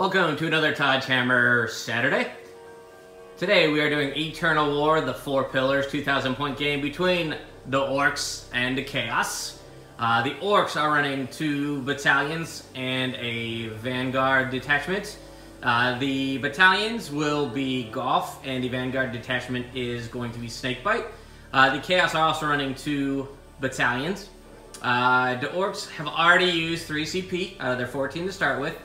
Welcome to another Hammer Saturday. Today we are doing Eternal War, the 4 Pillars 2,000 point game between the Orks and the Chaos. The Orks are running 2 battalions and a Vanguard detachment. The battalions will be Golf and the Vanguard detachment is going to be Snakebite. The Chaos are also running 2 battalions. The Orks have already used 3 CP out of their 14 to start with.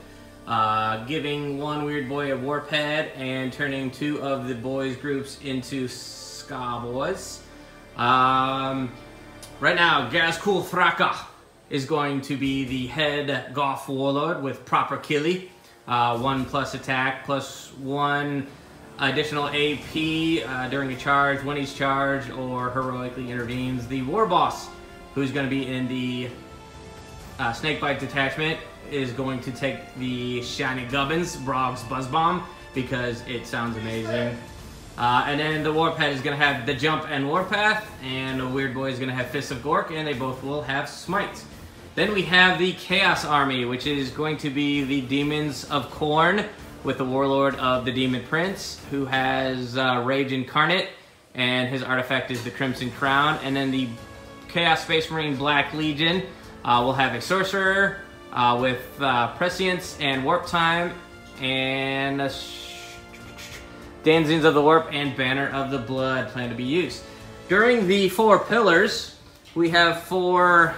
Giving one weird boy a warp head and turning 2 of the boys groups into ska boys. Right now, Gazkul Thraka is going to be the head Goth warlord with proper killie. 1+ attack plus 1 additional AP during a charge when he's charged or heroically intervenes. The war boss, who's going to be in the Snakebite detachment, is going to take the Shiny Gubbins, Brog's Buzz Bomb, because it sounds amazing. And then the Warpath is going to have the Jump and Warpath, and the Weird Boy is going to have Fists of Gork, and they both will have Smite. Then we have the Chaos Army, which is going to be the Demons of Khorne, with the Warlord of the Demon Prince, who has Rage Incarnate, and his artifact is the Crimson Crown. And then the Chaos Space Marine Black Legion will have a Sorcerer, with Prescience and Warp Time, and Danzings of the Warp and Banner of the Blood plan to be used. During the 4 pillars, we have 4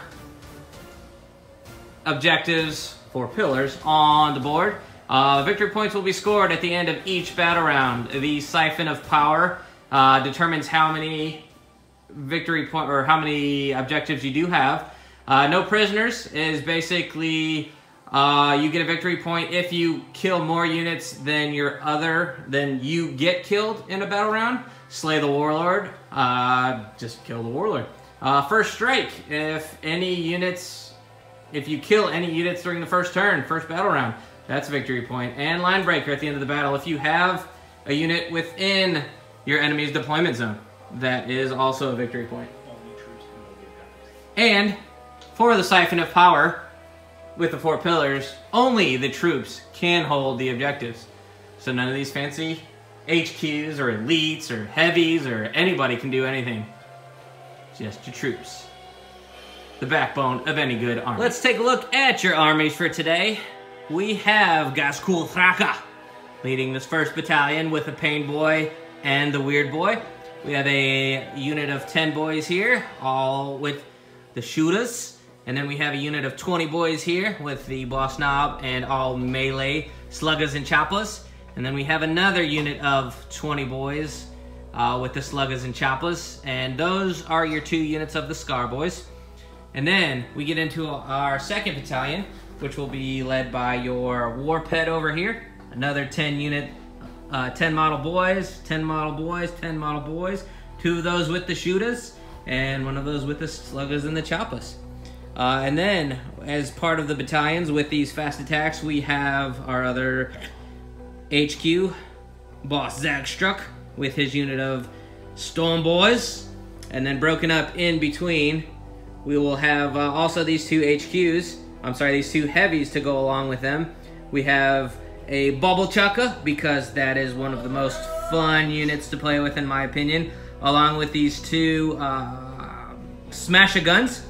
objectives, 4 pillars on the board. Victory points will be scored at the end of each battle round. The Siphon of Power determines how many victory point or how many objectives you do have. No prisoners is basically you get a victory point if you kill more units than you get killed in a battle round. Slay the warlord, just kill the warlord. First strike, if you kill any units during the first turn, first battle round, that's a victory point. And line breaker at the end of the battle, if you have a unit within your enemy's deployment zone, that is also a victory point. And for the Siphon of Power, with the 4 pillars, only the troops can hold the objectives. So none of these fancy HQs or elites or heavies or anybody can do anything. Just your troops. The backbone of any good army. Let's take a look at your armies for today. We have Gazkul Thraka leading this 1st battalion with a Pain Boy and the Weird Boy. We have a unit of 10 boys here, all with the shooters. And then we have a unit of 20 boys here with the Boss Knob and all melee sluggers and choppers. And then we have another unit of 20 boys with the sluggers and choppers. And those are your 2 units of the Scar Boys. And then we get into our 2nd battalion, which will be led by your Warped over here. Another 10 model boys, 10 model boys, 10 model boys. 2 of those with the shooters, and 1 of those with the sluggers and the choppers. And then, as part of the battalions with these fast attacks, we have our other HQ, Boss Zagstruck, with his unit of Storm Boys. And then broken up in between, we will have also these 2 HQs, these 2 heavies to go along with them. We have a Bubble Chucker, because that is one of the most fun units to play with in my opinion, along with these 2 Smasher Guns,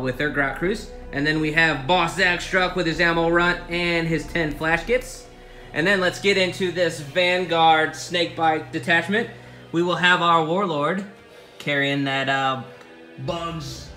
with their Grot Crews. And then we have Boss Zagstruck with his Ammo Runt and his 10 Flash Kits. And then let's get into this Vanguard Snakebite detachment. We will have our Warlord carrying that Brog's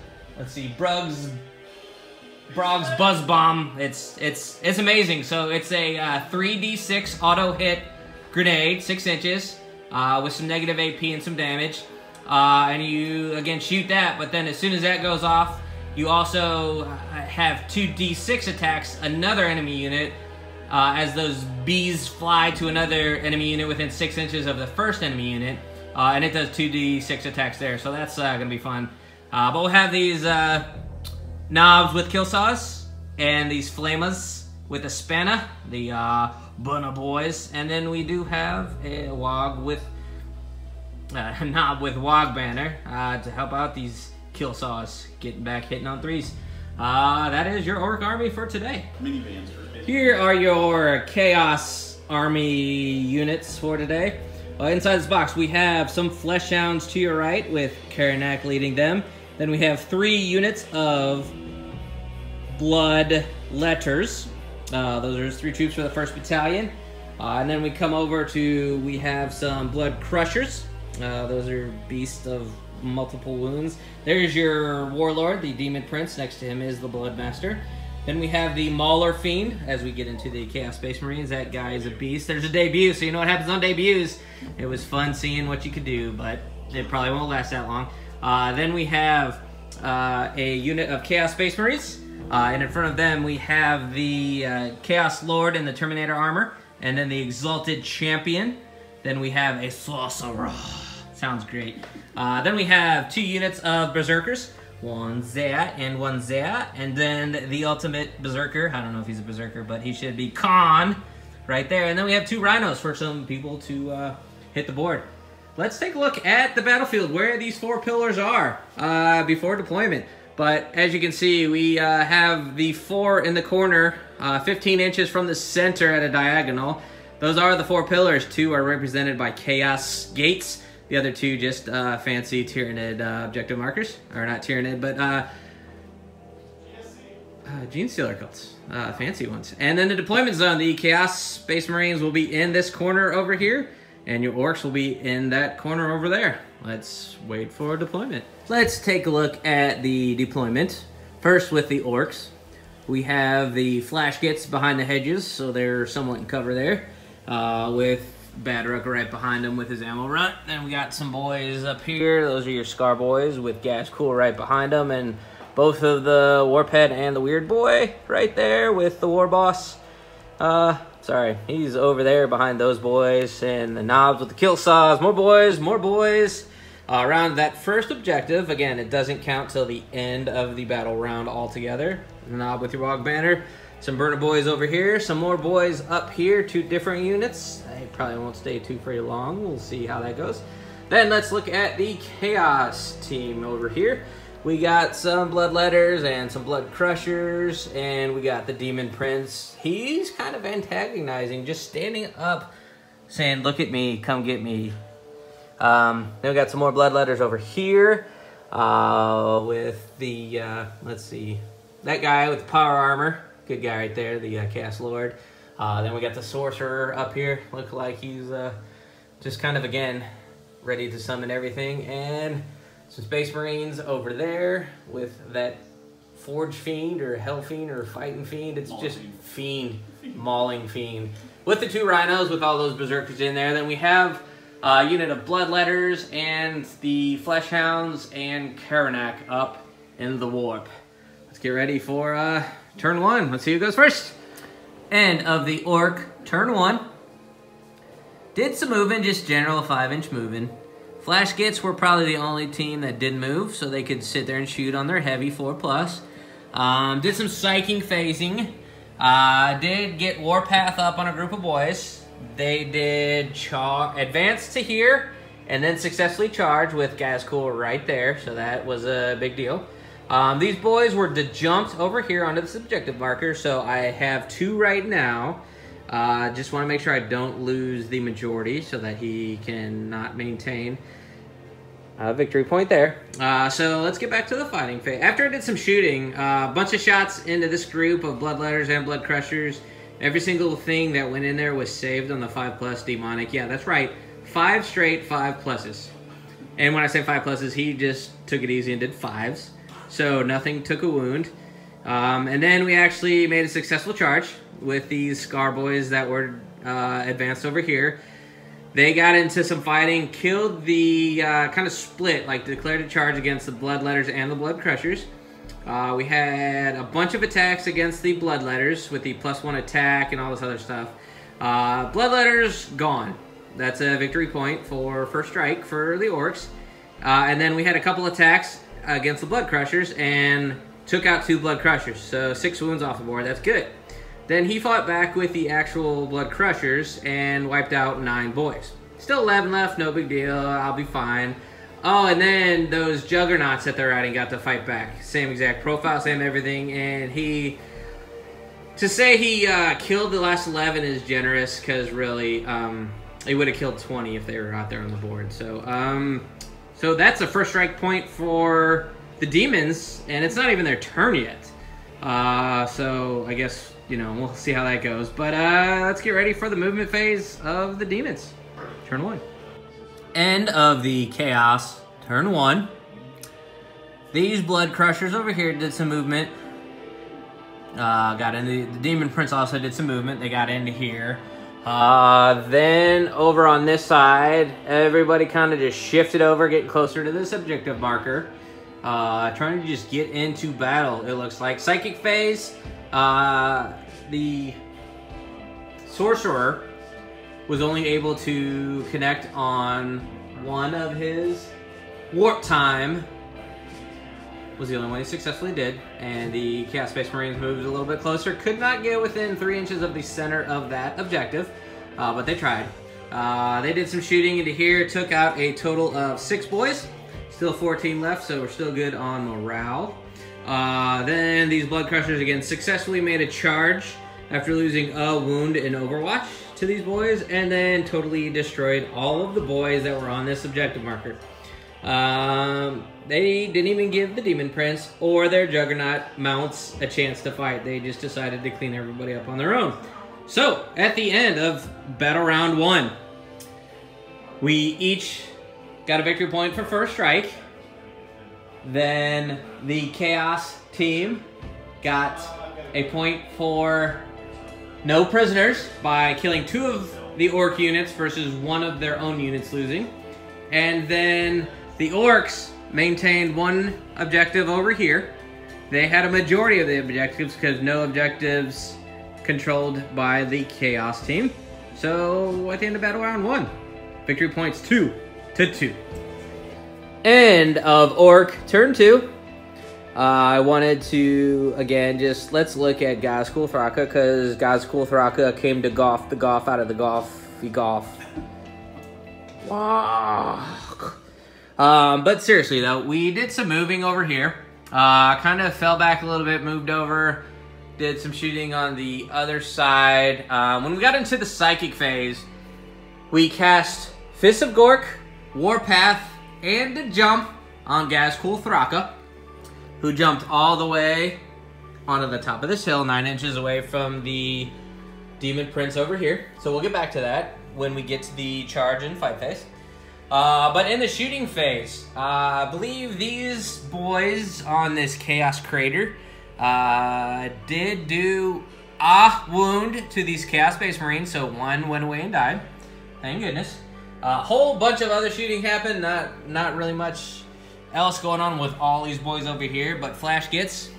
Buzz Bomb. It's amazing. So it's a 3d6 auto hit grenade, 6 inches, with some negative AP and some damage. And you again shoot that, but then as soon as that goes off, you also have 2d6 attacks another enemy unit as those bees fly to another enemy unit within 6 inches of the first enemy unit, and it does 2d6 attacks there, so that's gonna be fun. But we'll have these knobs with kill saws and these flamers with a spanner, the Bunna Boys, and then we do have a Wog with knob with Wog Banner to help out these kill saws, getting back hitting on 3s. That is your Orc army for today. Minivans. Here are your Chaos Army units for today. Inside this box, we have some Flesh Hounds to your right with Karanak leading them. Then we have 3 units of Blood Letters. Those are 3 troops for the 1st Battalion. And then we come over to, we have some Blood Crushers. Those are beasts of multiple wounds. There's your Warlord, the Demon Prince. Next to him is the Bloodmaster. Then we have the Mauler Fiend as we get into the Chaos Space Marines. That guy is a beast. There's a debut, so you know what happens on debuts. It was fun seeing what you could do, but it probably won't last that long. Then we have a unit of Chaos Space Marines. And in front of them, we have the Chaos Lord in the Terminator armor. And then the Exalted Champion. Then we have a Sorcerer. Sounds great. Then we have 2 units of Berserkers. One there and one there. And then the Ultimate Berserker. I don't know if he's a Berserker, but he should be Khan right there. And then we have 2 Rhinos for some people to hit the board. Let's take a look at the battlefield, where these 4 pillars are before deployment. But as you can see, we have the 4 in the corner, 15 inches from the center at a diagonal. Those are the 4 pillars. 2 are represented by Chaos Gates. The other 2 just fancy Tyranid objective markers. Or not Tyranid, but Gene Stealer cults. Fancy ones. And then the deployment zone, the Chaos Space Marines will be in this corner over here. And your Orcs will be in that corner over there. Let's wait for deployment. Let's take a look at the deployment. First with the Orcs. We have the Flash Gits behind the hedges, so they're somewhat in cover there. With Badrook right behind them with his ammo run. Then we got some boys up here. Those are your Scar boys with Gas Cool right behind them. And both of the Warphead and the Weird Boy right there with the War Boss. Sorry, he's over there behind those boys. And the Knobs with the Kill Saws. More boys, more boys. Around that first objective, again, it doesn't count till the end of the battle round altogether. The Knob with your Wog Banner. Some Burner boys over here. Some more boys up here, 2 different units. They probably won't stay too very long. We'll see how that goes. Then let's look at the Chaos team over here. We got some Blood Letters and some Blood Crushers, and we got the Demon Prince. He's kind of antagonizing, just standing up, saying, "Look at me, come get me." Then we got some more Blood Letters over here with the, let's see, that guy with the power armor. Good guy right there, the Chaos Lord. Then we got the Sorcerer up here. Look like he's just kind of, again, ready to summon everything. And some Space Marines over there with that Forge Fiend or Hell Fiend or Fighting Fiend. It's just Fiend, Mauling Fiend. With the 2 Rhinos with all those Berserkers in there. Then we have a unit of Blood Letters and the Flesh Hounds and Karanak up in the warp. Let's get ready for turn 1. Let's see who goes first. End of the Orc, turn 1. Did some moving, just general 5-inch moving. Flash Gits were probably the only team that didn't move, so they could sit there and shoot on their heavy 4+. Did some psyching phasing. Did get Warpath up on a group of boys. They did advance to here, and then successfully charge with Gas Cool right there, so that was a big deal. These boys were jumped over here onto this objective marker, so I have 2 right now. Just want to make sure I don't lose the majority so that he cannot maintain a victory point there. So let's get back to the fighting phase. After I did some shooting, a bunch of shots into this group of Blood Letters and Blood Crushers. Every single thing that went in there was saved on the 5+ demonic. Yeah, that's right. 5 straight 5+. And when I say 5+, he just took it easy and did 5s. So nothing took a wound. And then we actually made a successful charge with these Scar boys that were advanced over here. They got into some fighting, killed the kind of split, like declared a charge against the Blood Letters and the Blood Crushers. We had a bunch of attacks against the Blood Letters with the +1 attack and all this other stuff. Blood Letters gone. That's a victory point for first strike for the Orcs. And then we had a couple attacks against the Blood Crushers and took out 2 Blood Crushers. So 6 wounds off the board. That's good. Then he fought back with the actual Blood Crushers and wiped out 9 boys. Still 11 left, no big deal. I'll be fine. Oh, and then those juggernauts that they're riding got to fight back. Same exact profile, same everything, and he... To say he killed the last 11 is generous, because really, he would have killed 20 if they were out there on the board. So, so that's a first strike point for the demons, and it's not even their turn yet. So I guess, you know, we'll see how that goes. But let's get ready for the movement phase of the demons. Turn 1. End of the chaos. Turn 1. These blood crushers over here did some movement. Got in the demon prince also did some movement. They got into here. Then over on this side, everybody kind of just shifted over, getting closer to this objective marker. Trying to just get into battle, it looks like. Psychic phase, the sorcerer was only able to connect on one of his warp time. Was the only one he successfully did. And the Chaos Space Marines moved a little bit closer. Could not get within 3 inches of the center of that objective, but they tried. They did some shooting into here, took out a total of 6 boys. Still 14 left, so we're still good on morale. Then these Blood Crushers again successfully made a charge after losing a wound in Overwatch to these boys, and then totally destroyed all of the boys that were on this objective marker. They didn't even give the Demon Prince or their Juggernaut mounts a chance to fight. They just decided to clean everybody up on their own. So, at the end of Battle Round 1, we each got a victory point for first strike. Then the Chaos team got a point for no prisoners by killing 2 of the Orc units versus 1 of their own units losing. And then the Orcs maintained 1 objective over here. They had a majority of the objectives because no objectives controlled by the Chaos team. So at the end of Battle Round 1, victory points 2-2. End of Orc turn 2. I wanted to, again, just let's look at Gaz Kulthraka, because Gaz Kulthraka came to golf the golf out of the golfy golf. Wow. But seriously though, we did some moving over here. Kind of fell back a little bit, moved over, did some shooting on the other side. When we got into the psychic phase, we cast Fist of Gork, Warpath, and a jump on Gaz Kulthraka, who jumped all the way onto the top of this hill, 9 inches away from the Demon Prince over here. So we'll get back to that when we get to the charge and fight phase. But in the shooting phase, I believe these boys on this Chaos Crater did do a wound to these Chaos Space Marines, so 1 went away and died. Thank goodness. A whole bunch of other shooting happened, not really much else going on with all these boys over here, but Flash Gets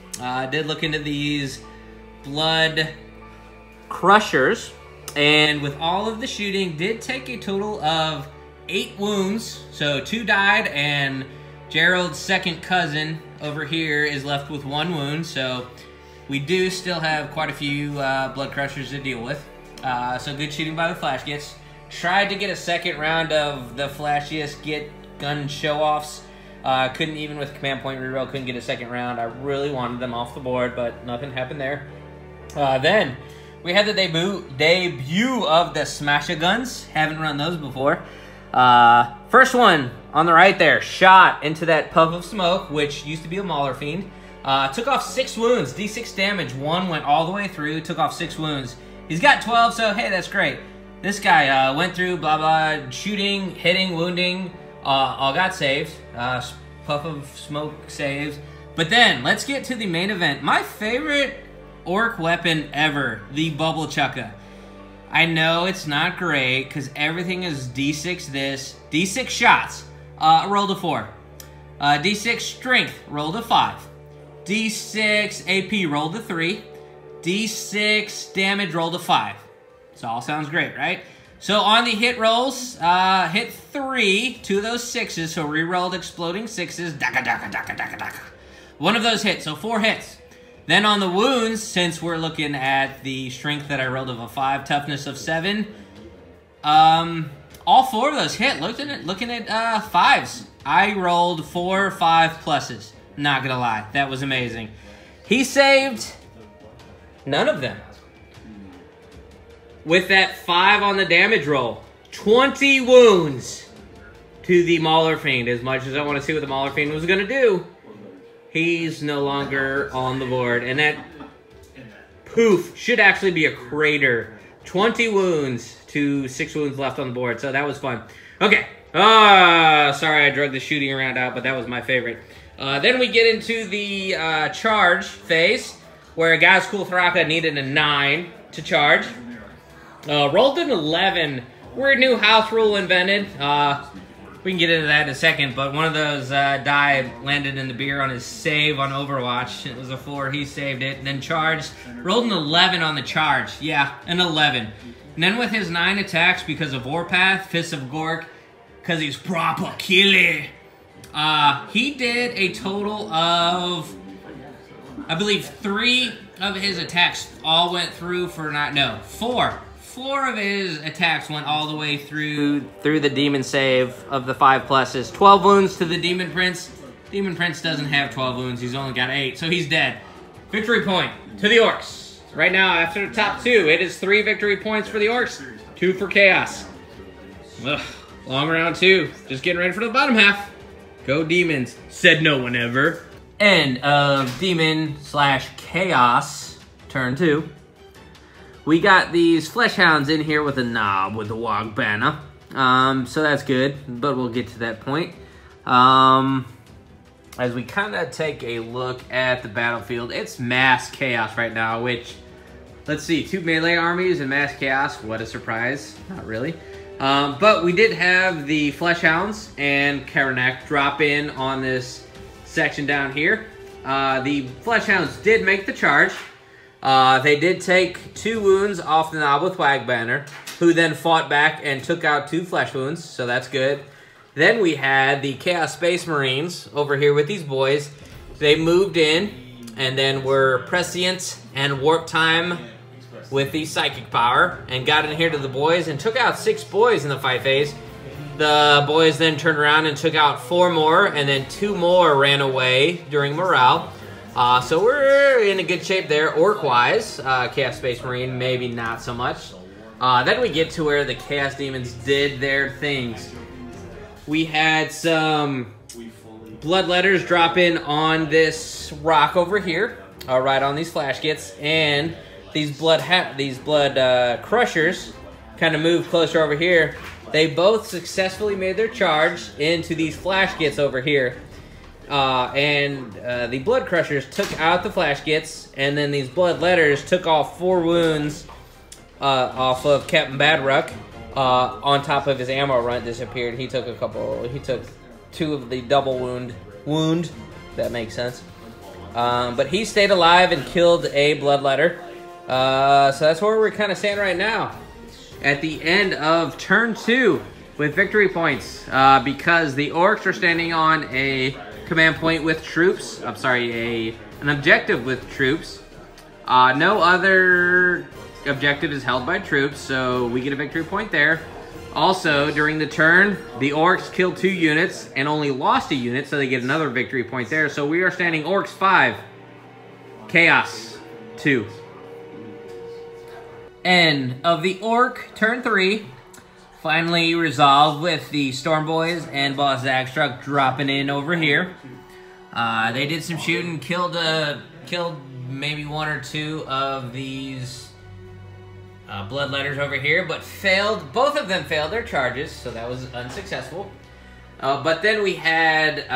did look into these Blood Crushers, and with all of the shooting, did take a total of 8 wounds, so 2 died, and Gerald's second cousin over here is left with 1 wound, so we do still have quite a few Blood Crushers to deal with. So good shooting by the Flash Gets. Tried to get a second round of the flashiest get gun show-offs. Couldn't, even with command point reroll, couldn't get a second round. I really wanted them off the board, but nothing happened there. Then we had the debut of the Smasher Guns. Haven't run those before. First one on the right there, shot into that puff of smoke, which used to be a Mauler Fiend. Took off 6 wounds, D6 damage. 1 went all the way through, took off 6 wounds. He's got 12, so hey, that's great. This guy went through, blah, blah, shooting, hitting, wounding, all got saved. Puff of smoke saves. But then, let's get to the main event. My favorite Orc weapon ever, the Bubble Chucka. I know it's not great, because everything is D6 this. D6 shots, rolled a 4. D6 strength, rolled a 5. D6 AP, rolled a 3. D6 damage, rolled a 5. So all sounds great, right? So on the hit rolls, hit 3, 2 of those 6s, so re-rolled exploding 6s, daka daka daka daka daka. 1 of those hits, so 4 hits. Then on the wounds, since we're looking at the strength that I rolled of a 5, toughness of 7, all 4 of those hit. Looking at 5s. I rolled 4 5+. Not gonna lie, that was amazing. He saved none of them. With that 5 on the damage roll, 20 wounds to the Mauler Fiend. As much as I want to see what the Mauler Fiend was gonna do, he's no longer on the board. And that poof should actually be a crater. 20 wounds to 6 wounds left on the board, so that was fun. Okay. Sorry I drug the shooting around out, but that was my favorite. Then we get into the charge phase, where Gaz Kulthraka needed a 9 to charge. Rolled an 11. Weird new house rule invented. We can get into that in a second, but one of those die landed in the beer on his save on Overwatch. It was a 4, he saved it, then charged. Rolled an 11 on the charge. Yeah, an 11. And then with his 9 attacks, because of Warpath, Fist of Gork, because he's proper killer, he did a total of, I believe, 3 of his attacks all went through for 4. 4 of his attacks went all the way through the demon save of the 5+. 12 wounds to the Demon Prince. Demon Prince doesn't have 12 wounds. He's only got 8, so he's dead. Victory point to the Orks. Right now, after the top 2, it is 3 victory points for the Orks, 2 for Chaos. Ugh, long round 2. Just getting ready for the bottom half. Go Demons. Said no one ever. End of Demon/Chaos turn 2. We got these Flesh Hounds in here with a knob with the Wog Banner. So that's good, but we'll get to that point. As we kind of take a look at the battlefield, it's mass chaos right now, which, let's see, 2 melee armies and mass chaos. What a surprise. Not really. But we did have the Flesh Hounds and Karanak drop in on this section down here. The Flesh Hounds did make the charge. They did take 2 wounds off the knob with Wag Banner, who then fought back and took out 2 flesh wounds, so that's good. Then we had the Chaos Space Marines over here with these boys. They moved in and then were prescient and warp time with the psychic power and got in here to the boys and took out 6 boys in the fight phase. The boys then turned around and took out 4 more, and then 2 more ran away during morale. So we're in a good shape there, orc-wise. Chaos Space Marine, maybe not so much. Then we get to where the Chaos Demons did their things. We had some Bloodletters drop in on this rock over here, right on these flash kits, and these blood crushers kind of moved closer over here. They both successfully made their charge into these flash kits over here. The Blood Crushers took out the Flash Gits, and then these Blood Letters took off 4 wounds off of Captain Badruck. On top of his ammo run disappeared. He took 2 of the double wound. That makes sense. But he stayed alive and killed a Blood Letter. So that's where we're kind of standing right now. At the end of turn 2 with victory points, because the Orcs are standing on a command point with troops. I'm sorry, an objective with troops. No other objective is held by troops, so we get a victory point there. Also, during the turn, the Orcs killed 2 units and only lost a unit, so they get another victory point there. So we are standing Orcs 5, Chaos 2. End of the Orc turn 3. Finally resolved with the Storm Boys and Boss Zagstruck dropping in over here. They did some shooting, killed maybe 1 or 2 of these Bloodletters over here, but failed. Both of them failed their charges, so that was unsuccessful. But then we had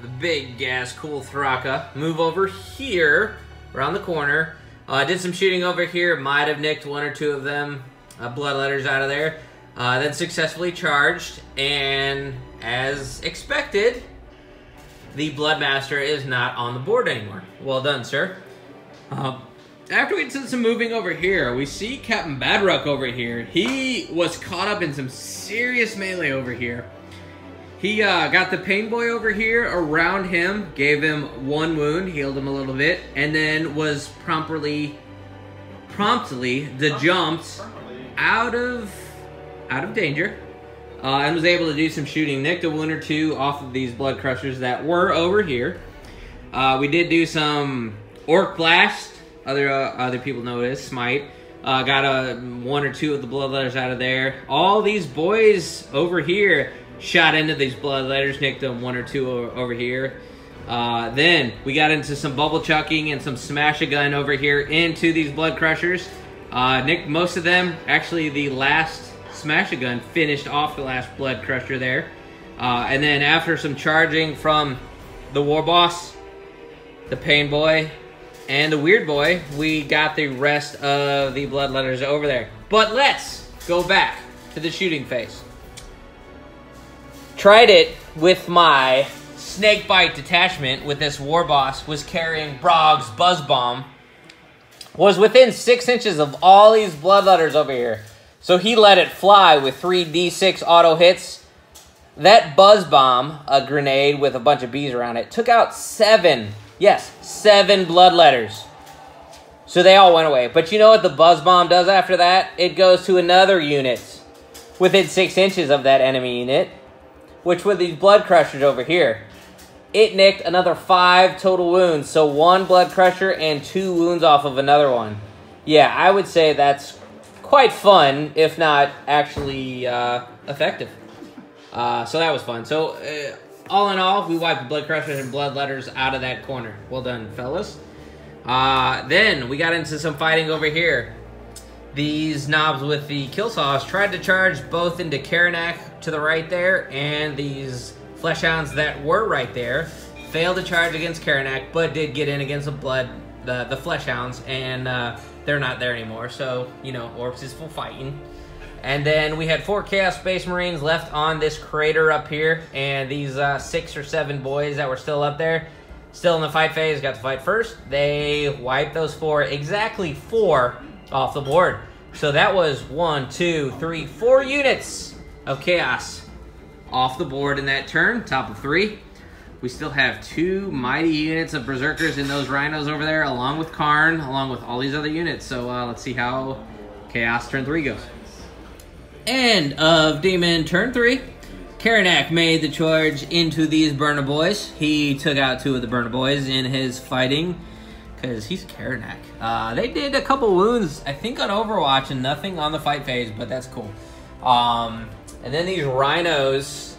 the big gas cool Thraka move over here, around the corner. Did some shooting over here, might have nicked 1 or 2 of them. Bloodletters out of there, then successfully charged, and as expected, the Bloodmaster is not on the board anymore. Well done, sir. After we did some moving over here, we see Captain Badruck over here. He was caught up in some serious melee over here. He got the Pain Boy over here around him, gave him 1 wound, healed him a little bit, and then was promptly jumped out of danger. and was able to do some shooting. Nicked a wound or two off of these blood crushers that were over here. We did do some orc blast. Other people know this, smite. Got one or two of the bloodletters out of there. All these boys over here shot into these bloodletters, nicked them one or two over here. Then we got into some bubble chucking and some smash-a-gun over here into these blood crushers. Nicked most of them. Actually, the last smash-a-gun finished off the last blood crusher there. And then after some charging from the war boss, the pain boy, and the weird boy, we got the rest of the bloodletters over there. But let's go back to the shooting phase. Tried it with my snakebite detachment with this war boss, was carrying Brog's buzz bomb, was within 6 inches of all these bloodletters over here. So he let it fly with 3d6 auto hits. That buzz bomb, a grenade with a bunch of bees around it, took out 7 bloodletters. So they all went away. But you know what the buzz bomb does after that? It goes to another unit within 6 inches of that enemy unit, which with these blood crushers over here, it nicked another 5 total wounds. So 1 blood crusher and 2 wounds off of another one. Yeah, I would say that's quite fun, if not actually effective. So that was fun. So all in all, we wiped the blood crushers and bloodletters out of that corner. Well done, fellas. Then we got into some fighting over here. These knobs with the kill saws tried to charge both into Karanak to the right there, and these fleshhounds that were right there failed to charge against Karanak, but did get in against the fleshhounds, and they're not there anymore. So, you know, Orks is full fighting. And then we had 4 Chaos Space Marines left on this crater up here, and these 6 or 7 boys that were still up there, still in the fight phase, got to fight first. They wiped those exactly 4 off the board. So that was 1, 2, 3, 4 units of Chaos off the board in that turn, top of 3. We still have 2 mighty units of Berserkers in those Rhinos over there, along with Karn, along with all these other units. So let's see how Chaos turn 3 goes. End of Demon turn 3. Karanak made the charge into these Burner Boys. He took out 2 of the Burner Boys in his fighting, because he's Karanak. They did a couple wounds, I think, on Overwatch, and nothing on the fight phase, but that's cool. And then these Rhinos,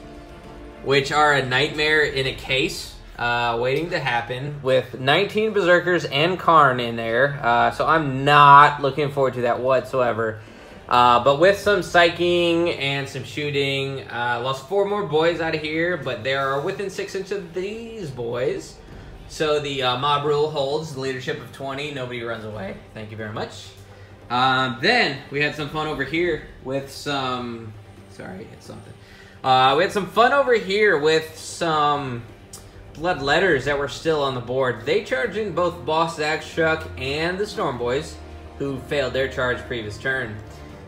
which are a nightmare in a case, waiting to happen, with 19 Berserkers and Karn in there. So I'm not looking forward to that whatsoever. But with some psyching and some shooting, lost 4 more boys out of here, but they are within 6 inches of these boys. So the mob rule holds, the leadership of 20, nobody runs away. Thank you very much. Then we had some fun over here with some... Sorry, hit something. We had some fun over here with some bloodletters that were still on the board. They charged in both Boss Zagstruck and the Storm Boys, who failed their charge previous turn.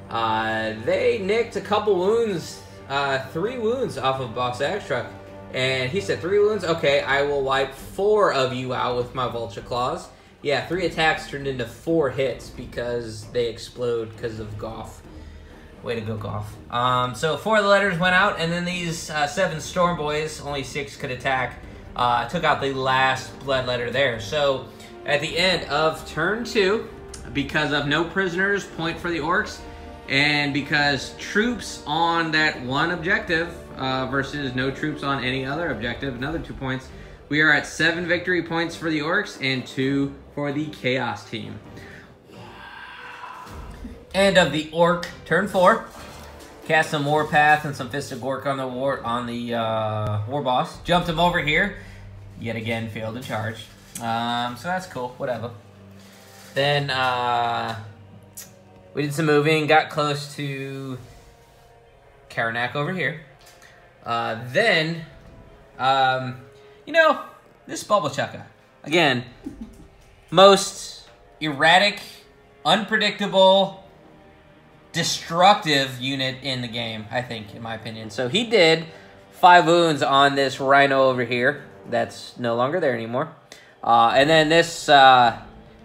They nicked a couple wounds, 3 wounds off of Boss Zagstruck. And he said 3 wounds? Okay, I will wipe 4 of you out with my Vulture Claws. Yeah, 3 attacks turned into 4 hits because they explode because of Goff. Way to go, Goff. So 4 of the letters went out, and then these 7 Storm Boys, only 6 could attack, took out the last blood letter there. So at the end of turn 2, because of no prisoners, point for the Orks, and because troops on that one objective versus no troops on any other objective, another 2 points, we are at 7 victory points for the Orks and 2 for the Chaos team. End of the Ork turn 4. Cast some Warpath and some Fist of Gork on the war boss. Jumped him over here. Yet again, failed to charge. So that's cool. Whatever. Then we did some moving. Got close to Karanak over here. Then you know, this Bubble Chucka. Again, most erratic, unpredictable, destructive unit in the game, I think, in my opinion. So he did 5 wounds on this Rhino over here. That's no longer there anymore. And then this, the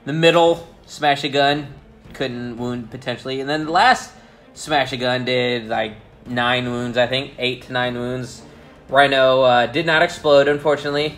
middle Smash-A-Gun, couldn't wound potentially. And then the last Smash-A-Gun did like 9 wounds, I think. 8 to 9 wounds. Rhino did not explode, unfortunately.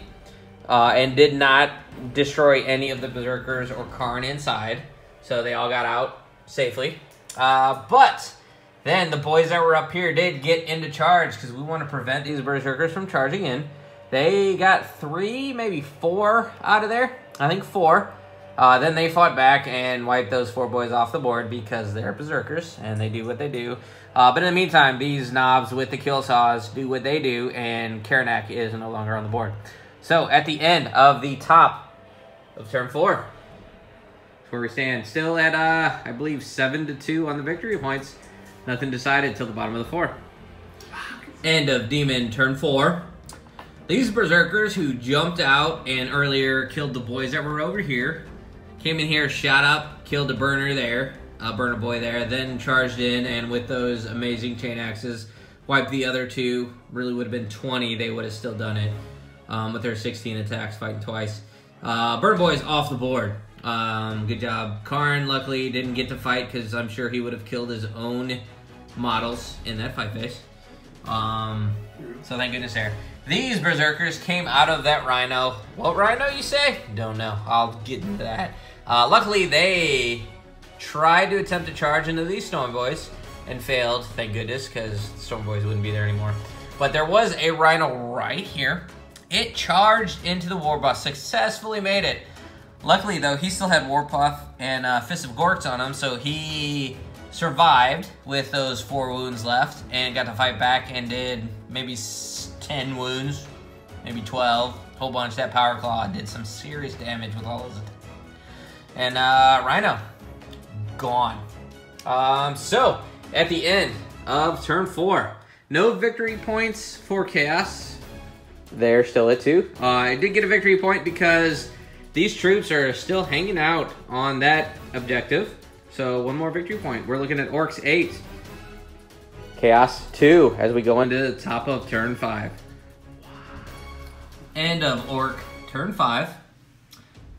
And did not destroy any of the Berserkers or Karn inside. So they all got out safely. But then the boys that were up here did get into charge because we want to prevent these Berserkers from charging in. They got 3, maybe 4 out of there. I think 4. Then they fought back and wiped those 4 boys off the board because they're Berserkers and they do what they do. But in the meantime, these knobs with the kill saws do what they do, and Karanak is no longer on the board. So at the end of the top of turn 4, that's where we stand. Still at, I believe, 7-2 on the victory points. Nothing decided till the bottom of the 4. End of Demon turn 4. These Berserkers who jumped out and earlier killed the boys that were over here, came in here, shot up, killed a burner there, burner boy there, then charged in, and with those amazing chain axes, wiped the other 2. Really would have been 20, they would have still done it with their 16 attacks, fighting twice. Burner boy's off the board. Good job. Karn, luckily, didn't get to fight because I'm sure he would have killed his own models in that fight phase. So thank goodness there. These Berserkers came out of that Rhino. What Rhino, you say? Don't know. I'll get into that. Luckily, they tried to attempt to charge into these Storm Boys and failed, thank goodness, because Storm Boys wouldn't be there anymore. But there was a Rhino right here. It charged into the War Boss, successfully made it. Luckily, though, he still had Warpuff and Fist of Gorks on him, so he survived with those 4 wounds left and got to fight back and did maybe 10 wounds, maybe 12, whole bunch. That Power Claw did some serious damage with all those attacks. And Rhino, gone. So, at the end of turn 4, no victory points for Chaos. They're still at 2. I did get a victory point because these troops are still hanging out on that objective. So, 1 more victory point. We're looking at Orks 8. Chaos 2 as we go into the top of turn 5. End of Ork turn 5.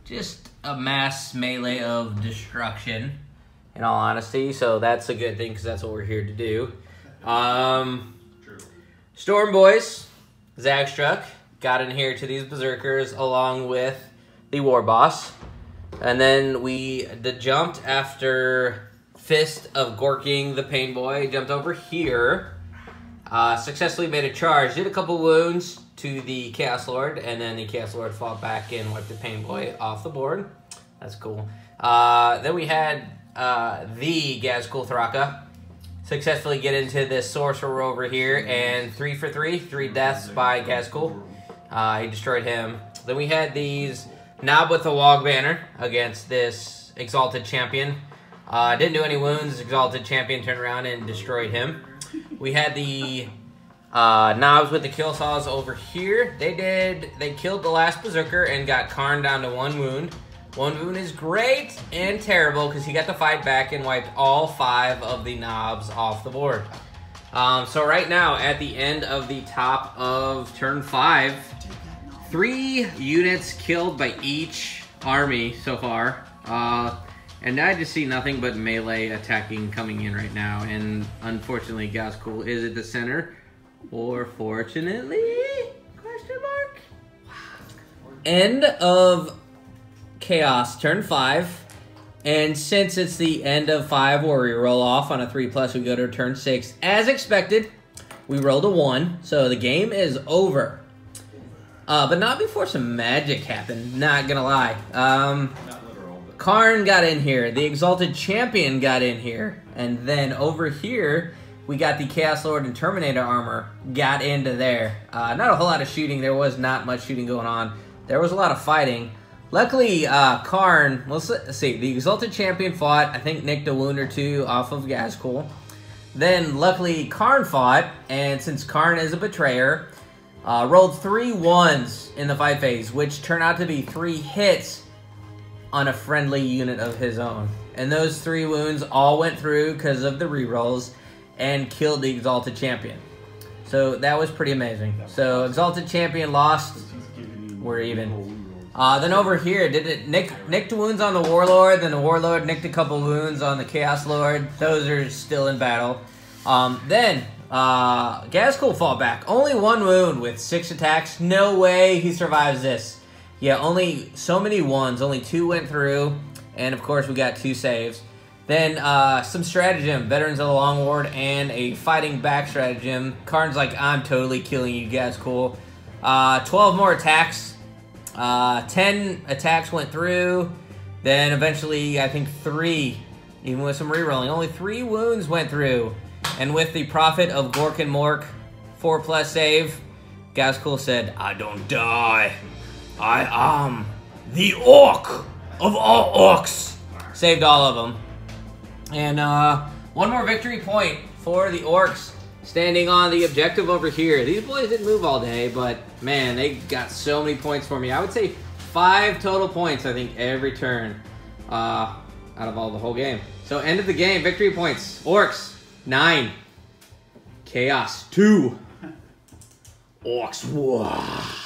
Just a mass melee of destruction, in all honesty. So that's a good thing because that's what we're here to do. Storm Boys, Zagstruck, got in here to these Berserkers along with the War Boss. And then we jumped after Fist of Gorking the Pain Boy, jumped over here, successfully made a charge, did a couple wounds to the Chaos Lord, and then the Chaos Lord fought back and wiped the Pain Boy off the board. That's cool. Then we had the Gazkul Thraka successfully get into this Sorcerer over here, and 3 for 3, 3 deaths by Gazkul. He destroyed him. Then we had these Knob with the Wog Banner against this Exalted Champion. Didn't do any wounds. Exalted Champion turned around and destroyed him. We had the Knobs with the kill saws over here. They killed the last Berserker and got Karn down to 1 wound. 1 wound is great and terrible because he got to fight back and wiped all 5 of the Knobs off the board. So right now, at the end of the top of turn 5, 3 units killed by each army so far. And I just see nothing but melee attacking coming in right now. And unfortunately, Gazkul is at the center. Or fortunately? Question mark? End of Chaos, turn 5. And since it's the end of 5 where we roll off on a 3+, we go to turn 6. As expected, we rolled a 1. So the game is over. But not before some magic happened, not gonna lie. Karn got in here, the Exalted Champion got in here, and then over here, we got the Chaos Lord and Terminator armor got into there. Not a whole lot of shooting, there was not much shooting going on. There was a lot of fighting. Luckily, Karn, let's see, the Exalted Champion fought, I think nicked a wound or 2 off of Gazkul. Then, luckily, Karn fought, and since Karn is a betrayer, rolled 3 1s in the fight phase, which turned out to be 3 hits on a friendly unit of his own. And those 3 wounds all went through because of the rerolls and killed the Exalted Champion. So that was pretty amazing. So Exalted Champion lost, we're even. Then over here, did it nicked wounds on the Warlord, then the Warlord nicked a couple wounds on the Chaos Lord. Those are still in battle. Then Gazcool fought back. Only 1 wound with 6 attacks. No way he survives this. Yeah, only so many ones. Only 2 went through. And, of course, we got 2 saves. Then, some stratagem. Veterans of the Long Ward and a fighting back stratagem. Karn's like, I'm totally killing you, Gazcool. 12 more attacks. 10 attacks went through. Then, eventually, I think 3. Even with some rerolling. Only 3 wounds went through. And with the profit of Gork and Mork, 4+ save, Gazcool said, I don't die. I am the Ork of all Orks. Saved all of them. And 1 more victory point for the Orks. Standing on the objective over here. These boys didn't move all day, but man, they got so many points for me. I would say 5 total points, I think, every turn out of the whole game. So end of the game, victory points. Orks, 9. Chaos, 2. Orks, 1.